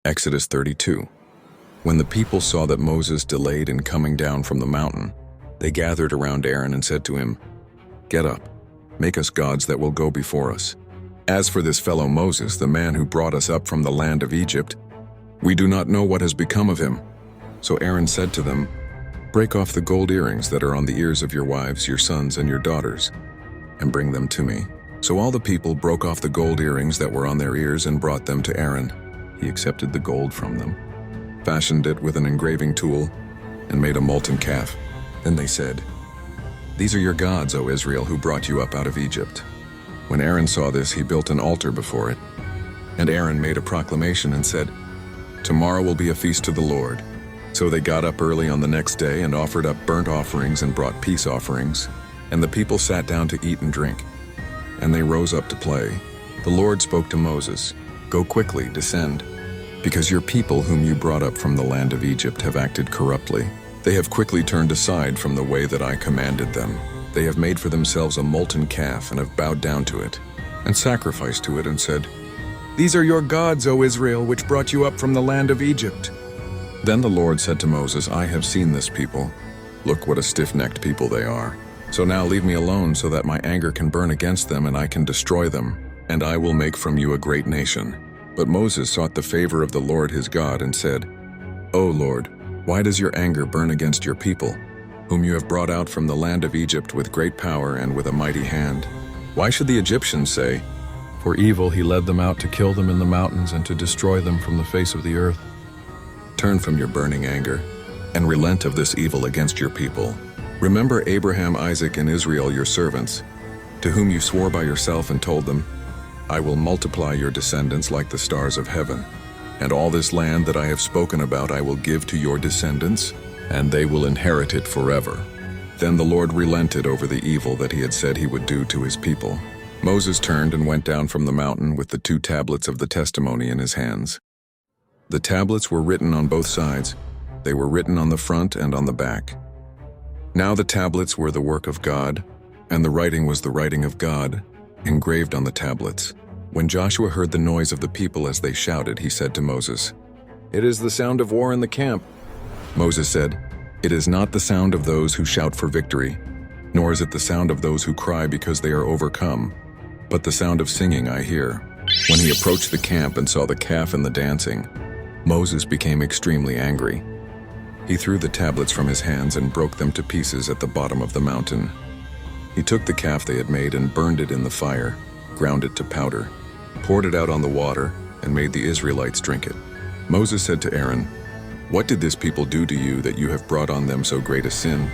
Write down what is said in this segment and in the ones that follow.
Exodus 32. When the people saw that Moses delayed in coming down from the mountain, they gathered around Aaron and said to him, "Get up, make us gods that will go before us. As for this fellow Moses, the man who brought us up from the land of Egypt, we do not know what has become of him." So Aaron said to them, "Break off the gold earrings that are on the ears of your wives, your sons, and your daughters, and bring them to me." So all the people broke off the gold earrings that were on their ears and brought them to Aaron. He accepted the gold from them, fashioned it with an engraving tool, and made a molten calf. Then they said, "These are your gods, O Israel, who brought you up out of Egypt." When Aaron saw this, he built an altar before it. And Aaron made a proclamation and said, "Tomorrow will be a feast to the Lord." So they got up early on the next day and offered up burnt offerings and brought peace offerings. And the people sat down to eat and drink. And they rose up to play. The Lord spoke to Moses, "Go quickly, descend, because your people whom you brought up from the land of Egypt have acted corruptly. They have quickly turned aside from the way that I commanded them. They have made for themselves a molten calf and have bowed down to it, and sacrificed to it and said, 'These are your gods, O Israel, which brought you up from the land of Egypt.'" Then the Lord said to Moses, "I have seen this people. Look what a stiff-necked people they are. So now leave me alone so that my anger can burn against them and I can destroy them, and I will make from you a great nation." But Moses sought the favor of the Lord his God and said, "O Lord, why does your anger burn against your people, whom you have brought out from the land of Egypt with great power and with a mighty hand? Why should the Egyptians say, 'For evil he led them out to kill them in the mountains and to destroy them from the face of the earth'? Turn from your burning anger, and relent of this evil against your people. Remember Abraham, Isaac, and Israel your servants, to whom you swore by yourself and told them, 'I will multiply your descendants like the stars of heaven, and all this land that I have spoken about I will give to your descendants, and they will inherit it forever.' Then the Lord relented over the evil that he had said he would do to his people. Moses turned and went down from the mountain with the 2 tablets of the testimony in his hands. The tablets were written on both sides. They were written on the front and on the back. Now the tablets were the work of God, and the writing was the writing of God, engraved on the tablets. When Joshua heard the noise of the people as they shouted, he said to Moses, "It is the sound of war in the camp." Moses said, "It is not the sound of those who shout for victory, nor is it the sound of those who cry because they are overcome, but the sound of singing I hear." When he approached the camp and saw the calf and the dancing, Moses became extremely angry. He threw the tablets from his hands and broke them to pieces at the bottom of the mountain. He took the calf they had made and burned it in the fire, ground it to powder, poured it out on the water, and made the Israelites drink it. Moses said to Aaron, "What did this people do to you that you have brought on them so great a sin?"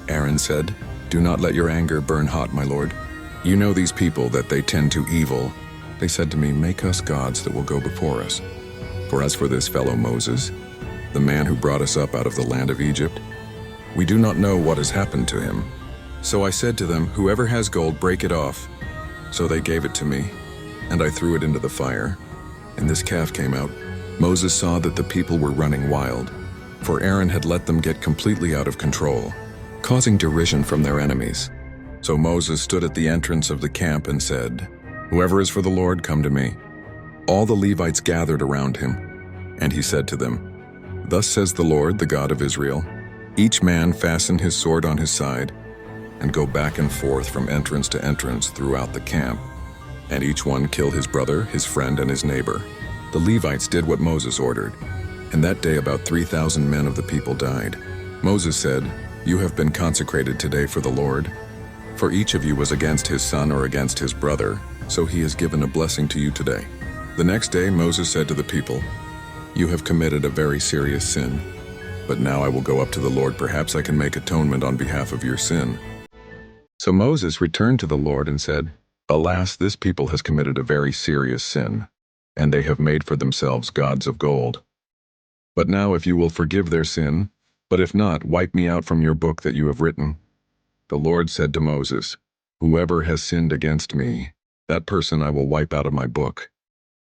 Aaron said, "Do not let your anger burn hot, my lord. You know these people, that they tend to evil. They said to me, 'Make us gods that will go before us.' For as for this fellow Moses, the man who brought us up out of the land of Egypt, we do not know what has happened to him. So I said to them, 'Whoever has gold, break it off.' So they gave it to me, and I threw it into the fire, and this calf came out." Moses saw that the people were running wild, for Aaron had let them get completely out of control, causing derision from their enemies. So Moses stood at the entrance of the camp and said, "Whoever is for the Lord, come to me." All the Levites gathered around him, and he said to them, "Thus says the Lord, the God of Israel, each man fasten his sword on his side, and go back and forth from entrance to entrance throughout the camp, and each one kill his brother, his friend, and his neighbor." The Levites did what Moses ordered, and that day about 3,000 men of the people died. Moses said, "You have been consecrated today for the Lord, for each of you was against his son or against his brother, so he has given a blessing to you today." The next day Moses said to the people, "You have committed a very serious sin, but now I will go up to the Lord. Perhaps I can make atonement on behalf of your sin." So Moses returned to the Lord and said, "Alas, this people has committed a very serious sin, and they have made for themselves gods of gold. But now if you will forgive their sin, but if not, wipe me out from your book that you have written." The Lord said to Moses, "Whoever has sinned against me, that person I will wipe out of my book.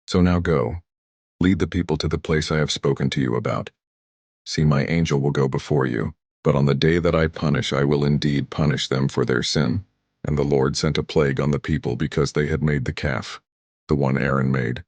So now go, lead the people to the place I have spoken to you about. See, my angel will go before you, but on the day that I punish, I will indeed punish them for their sin." And the Lord sent a plague on the people because they had made the calf, the one Aaron made.